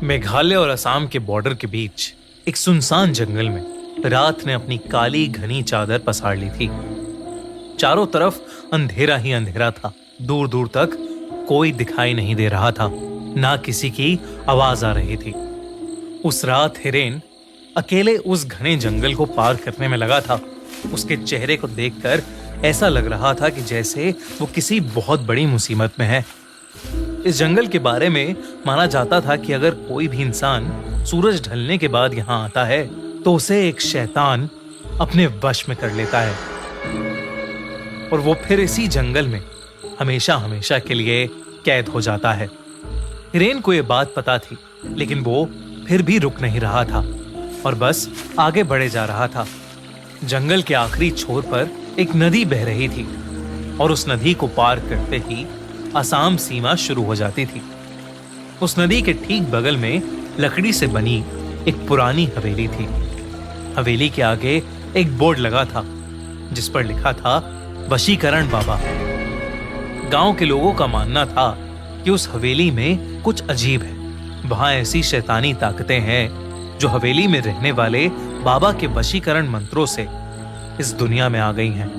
मेघालय और असम के बॉर्डर के बीच एक सुनसान जंगल में रात ने अपनी काली घनी चादर पसार ली थी। चारों तरफ अंधेरा ही अंधेरा था। दूर दूर तक कोई दिखाई नहीं दे रहा था, ना किसी की आवाज आ रही थी। उस रात हिरेन अकेले उस घने जंगल को पार करने में लगा था। उसके चेहरे को देखकर ऐसा लग रहा था कि जैसे वो किसी बहुत बड़ी मुसीबत में है। इस जंगल के बारे में माना जाता था कि अगर कोई भी इंसान सूरज ढलने के बाद यहाँ आता है तो उसे एक शैतान अपने वश में कर लेता है और वो फिर इसी जंगल में हमेशा हमेशा के लिए कैद हो जाता है। हिरेन को ये बात पता थी, लेकिन वो फिर भी रुक नहीं रहा था और बस आगे बढ़े जा रहा था। जंगल के आखिरी छोर पर एक नदी बह रही थी और उस नदी को पार करते ही असम सीमा शुरू हो जाती थी। उस नदी के ठीक बगल में लकड़ी से बनी एक पुरानी हवेली थी। हवेली के आगे एक बोर्ड लगा था जिस पर लिखा था वशीकरण बाबा। गांव के लोगों का मानना था कि उस हवेली में कुछ अजीब है। वहां ऐसी शैतानी ताकतें हैं जो हवेली में रहने वाले बाबा के वशीकरण मंत्रों से इस दुनिया में आ गई हैं।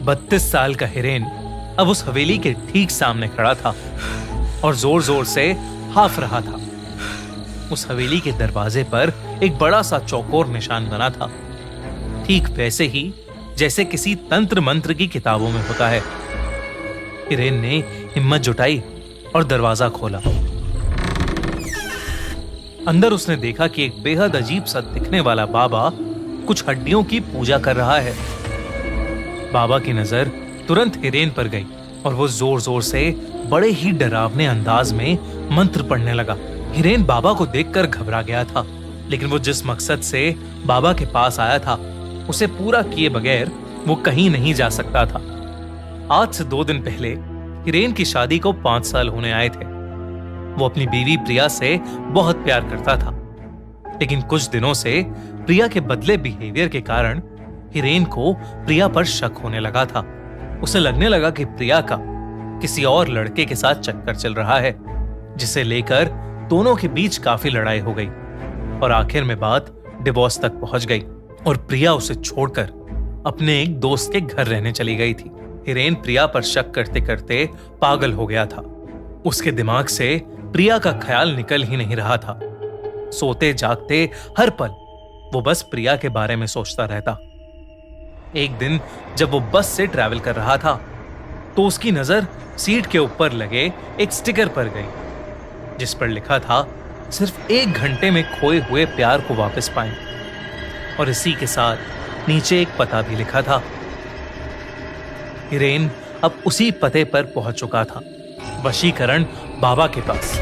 32 साल का हिरेन अब उस हवेली के ठीक सामने खड़ा था और जोर जोर से हाफ रहा था। उस हवेली के दरवाजे पर एक बड़ा सा चौकोर निशान बना था, ठीक वैसे ही जैसे किसी तंत्र मंत्र की किताबों में होता है। हिरेन ने हिम्मत जुटाई और दरवाजा खोला। अंदर उसने देखा कि एक बेहद अजीब सा दिखने वाला बाबा कुछ हड्डियों की पूजा कर रहा है। बाबा की नजर तुरंत हिरेन पर गई और वो जोर जोर से बड़े ही डरावने अंदाज में मंत्र पढ़ने लगा। हिरेन बाबा को देखकर घबरा गया था, लेकिन वो जिस मकसद से बाबा के पास आया था उसे पूरा किए बगैर वो कहीं नहीं जा सकता था। आज से 2 दिन पहले हिरेन की शादी को 5 साल होने आए थे। वो अपनी बीवी प्रिया से बहुत प्यार करता था, लेकिन कुछ दिनों से प्रिया के बदले बिहेवियर के कारण हिरेन को प्रिया पर शक होने लगा था। उसे लगने लगा कि प्रिया का किसी और लड़के के साथ चक्कर चल रहा है, जिसे लेकर दोनों के बीच काफी लड़ाई हो गई और आखिर में बात डिवोर्स तक पहुंच गई और प्रिया उसे छोड़कर अपने एक दोस्त के घर रहने चली गई थी। हिरेन प्रिया पर शक करते करते पागल हो गया था। उसके दिमाग से प्रिया का ख्याल निकल ही नहीं रहा था। सोते जागते हर पल वो बस प्रिया के बारे में सोचता रहता। एक दिन जब वो बस से ट्रैवल कर रहा था तो उसकी नजर सीट के ऊपर लगे एक स्टिकर पर गई जिस पर लिखा था सिर्फ 1 घंटे में खोए हुए प्यार को वापस पाएं, और इसी के साथ नीचे एक पता भी लिखा था। हिरेन अब उसी पते पर पहुंच चुका था, वशीकरण बाबा के पास।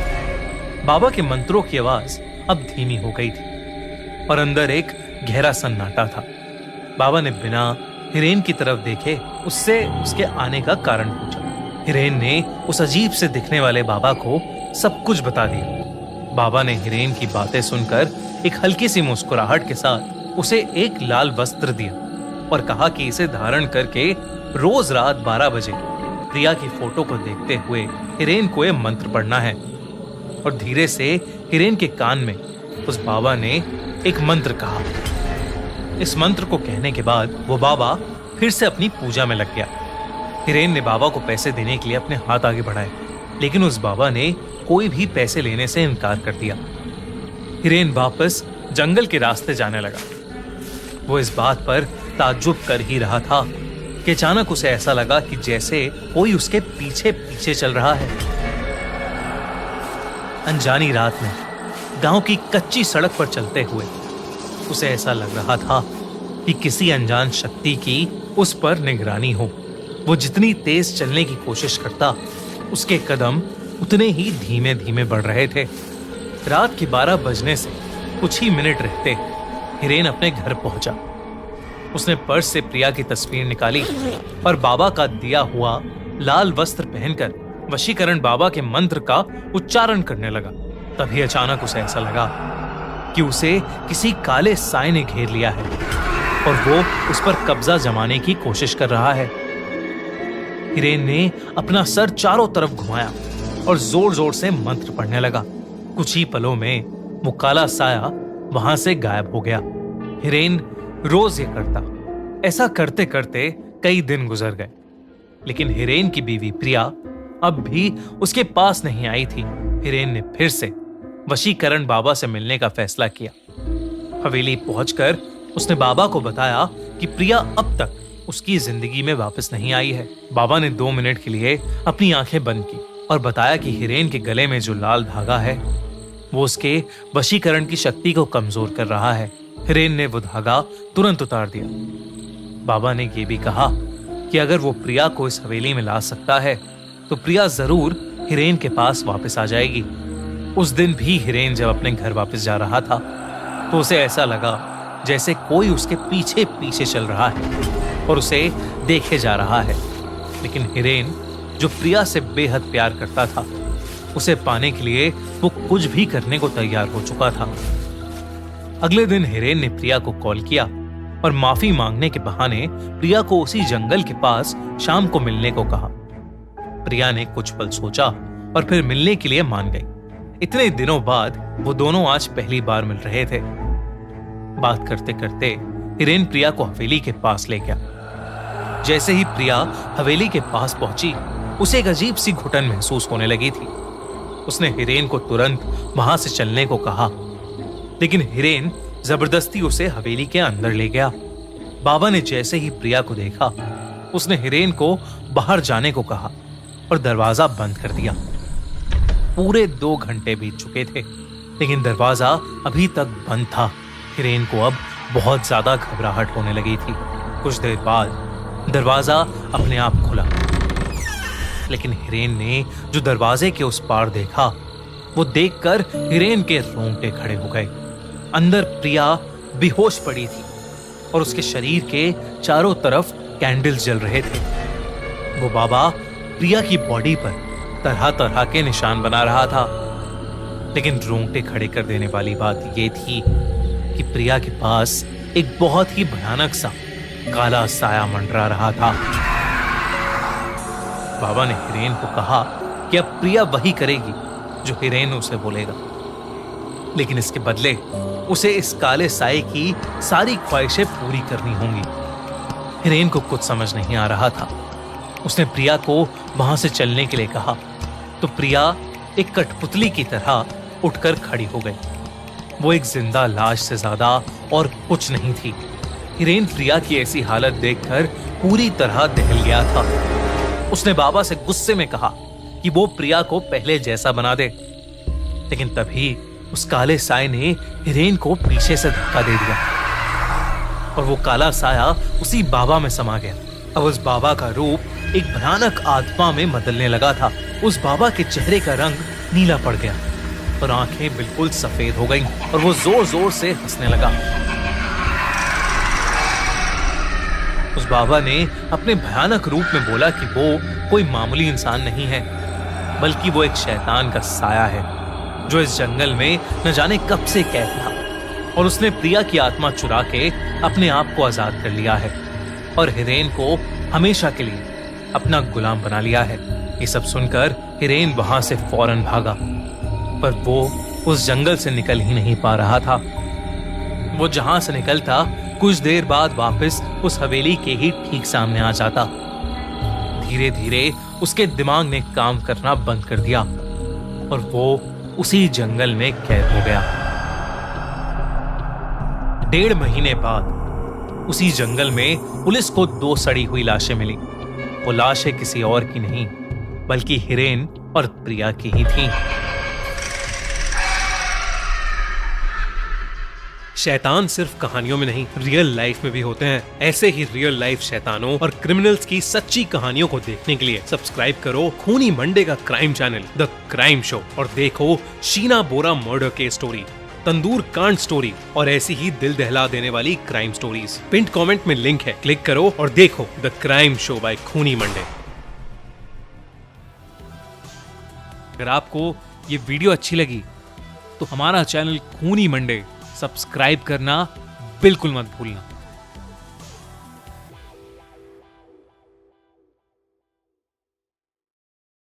बाबा के मंत्रों की आवाज अब धीमी हो गई थी और अंदर एक गहरा सन्नाटा था। बाबा ने बिना हिरेन की तरफ देखे उससे उसके आने का कारण पूछा। हिरेन ने उस अजीब से दिखने वाले बाबा को सब कुछ बता दिया। बाबा ने हिरेन की बातें सुनकर एक हल्की सी मुस्कुराहट के साथ उसे एक लाल वस्त्र दिया और कहा कि इसे धारण करके रोज रात 12 बजे प्रिया की फोटो को देखते हुए हिरेन को यह मंत्र पढ़ना है। और धीरे से हिरेन के कान में उस बाबा ने एक मंत्र कहा। इस मंत्र को कहने के बाद वो बाबा फिर से अपनी पूजा में लग गया। हिरेन ने बाबा को पैसे देने के लिए अपने हाथ आगे बढ़ाए, लेकिन उस बाबा ने कोई भी पैसे लेने से इनकार कर दिया। हिरेन वापस जंगल के रास्ते जाने लगा। वो इस बात पर ताज्जुब कर ही रहा था कि अचानक उसे ऐसा लगा कि जैसे कोई उसके पीछे पीछे चल रहा है। अनजानी रात में गांव की कच्ची सड़क पर चलते हुए उसे ऐसा लग रहा था कि किसी अनजान शक्ति की उस पर निगरानी हो। वो जितनी तेज चलने की कोशिश करता, उसके कदम उतने ही धीमे धीमे बढ़ रहे थे। रात के 12 बजने से कुछ ही मिनट रहते हिरेन अपने घर पहुंचा। उसने पर्स से प्रिया की तस्वीर निकाली और बाबा का दिया हुआ लाल वस्त्र पहनकर वशीकरण बाबा के मंत्र का उच्चारण करने लगा। तभी अचानक उसे ऐसा लगा कि उसे किसी काले साए ने घेर लिया है और वो उस पर कब्जा जमाने की कोशिश कर रहा है। हिरेन ने अपना सर चारों तरफ घुमाया और जोर जोर से मंत्र पढ़ने लगा। कुछ ही पलों में वो काला साया वहां से गायब हो गया। हिरेन रोज ये करता। ऐसा करते करते कई दिन गुजर गए, लेकिन हिरेन की बीवी प्रिया अब भी उसके पास नहीं आई थी। हिरेन ने फिर से वशीकरण बाबा से मिलने का फैसला किया। हवेली पहुंचकर उसने बाबा को बताया कि प्रिया अब तक उसकी जिंदगी में वापस नहीं आई है। बाबा ने 2 मिनट के लिए अपनी आंखें बंद की और बताया कि हिरेन के गले में जो लाल धागा है वो उसके वशीकरण की शक्ति को कमजोर कर रहा है। हिरेन ने वो धागा तुरंत उतार दिया। बाबा ने ये भी कहा कि अगर वो प्रिया को इस हवेली में ला सकता है तो प्रिया जरूर हिरेन के पास वापस आ जाएगी। उस दिन भी हिरेन जब अपने घर वापस जा रहा था तो उसे ऐसा लगा जैसे कोई उसके पीछे पीछे चल रहा है और उसे देखे जा रहा है। लेकिन हिरेन जो प्रिया से बेहद प्यार करता था, उसे पाने के लिए वो कुछ भी करने को तैयार हो चुका था। अगले दिन हिरेन ने प्रिया को कॉल किया और माफी मांगने के बहाने प्रिया को उसी जंगल के पास शाम को मिलने को कहा। प्रिया ने कुछ पल सोचा और फिर मिलने के लिए मान गई। इतने दिनों बाद वो दोनों आज पहली बार मिल रहे थे। बात करते करते हिरेन प्रिया को हवेली के पास ले गया। जैसे ही प्रिया हवेली के पास पहुंची, उसे एक अजीब सी घुटन महसूस होने लगी थी। उसने हिरेन को तुरंत वहां से चलने को कहा, लेकिन हिरेन जबरदस्ती उसे हवेली के अंदर ले गया। बाबा ने जैसे ही प्रिया को देखा, उसने हिरेन को बाहर जाने को कहा और दरवाजा बंद कर दिया। पूरे 2 घंटे बीत चुके थे, लेकिन दरवाजा अभी तक बंद था। हिरेन को अब बहुत ज्यादा घबराहट होने लगी थी। कुछ देर बाद दरवाजा अपने आप खुला, लेकिन हिरेन ने जो दरवाजे के उस पार देखा, वो देखकर हिरेन के रोंगटे खड़े हो गए। अंदर प्रिया बेहोश पड़ी थी और उसके शरीर के चारों तरफ कैंडल्स जल रहे थे। वो बाबा प्रिया की बॉडी पर तरह तरह के निशान बना रहा था, लेकिन रोंगटे खड़े कर देने वाली बात ये थी कि प्रिया के पास एक बहुत ही भयानक सा काला साया मंडरा रहा था। बाबा ने हिरेन को कहा कि अब प्रिया वही करेगी जो हिरेन उसे बोलेगा, लेकिन इसके बदले उसे इस काले साए की सारी ख्वाहिशें पूरी करनी होंगी। हिरेन को कुछ समझ नहीं आ रहा था। उसने प्रिया को वहां से चलने के लिए कहा तो प्रिया एक कठपुतली की तरह उठकर खड़ी हो गई। वो एक जिंदा लाश से ज्यादा और कुछ नहीं थी। हिरेन प्रिया की ऐसी हालत देखकर पूरी तरह दहल गया था। उसने बाबा से गुस्से में कहा कि वो प्रिया को पहले जैसा बना दे, लेकिन तभी उस काले साए ने हिरेन को पीछे से धक्का दे दिया और वो काला साया उसी बाबा में समा गया। अब उस बाबा का रूप एक भयानक आत्मा में बदलने लगा था। उस बाबा के चेहरे का रंग नीला पड़ गया और आंखें बिल्कुल सफेद हो गईं और वो जोर जोर से हंसने लगा। उस बाबा ने अपने भयानक रूप में बोला कि वो कोई मामूली इंसान नहीं है, बल्कि वो एक शैतान का साया है जो इस जंगल में न जाने कब से कैद था, और उसने प्रिया की आत्मा चुरा के अपने आप को आजाद कर लिया है और हिरेन को हमेशा के लिए अपना गुलाम बना लिया है। ये सब सुनकर हिरेन वहां से फौरन भागा, पर वो उस जंगल से निकल ही नहीं पा रहा था। वो जहां से निकलता कुछ देर बाद वापस उस हवेली के ही ठीक सामने आ जाता। धीरे धीरे उसके दिमाग ने काम करना बंद कर दिया और वो उसी जंगल में कैद हो गया। 1.5 महीने बाद उसी जंगल में पुलिस को 2 सड़ी हुई लाशें मिली। वो लाशें किसी और की नहीं, बल्कि हिरेन और प्रिया की ही थीं। शैतान सिर्फ कहानियों में नहीं, रियल लाइफ में भी होते हैं। ऐसे ही रियल लाइफ शैतानों और क्रिमिनल्स की सच्ची कहानियों को देखने के लिए सब्सक्राइब करो खूनी मंडे का crime channel the crime show और देखो शीना बोरा मर्डर केस स्टोरी, तंदूर कांड स्टोरी और ऐसी ही दिल दहला देने वाली क्राइम स्टोरीज। पिंड कमेंट में लिंक है, क्लिक करो और देखो द क्राइम शो बाय खूनी मंडे। अगर आपको ये वीडियो अच्छी लगी तो हमारा चैनल खूनी मंडे सब्सक्राइब करना बिल्कुल मत भूलना।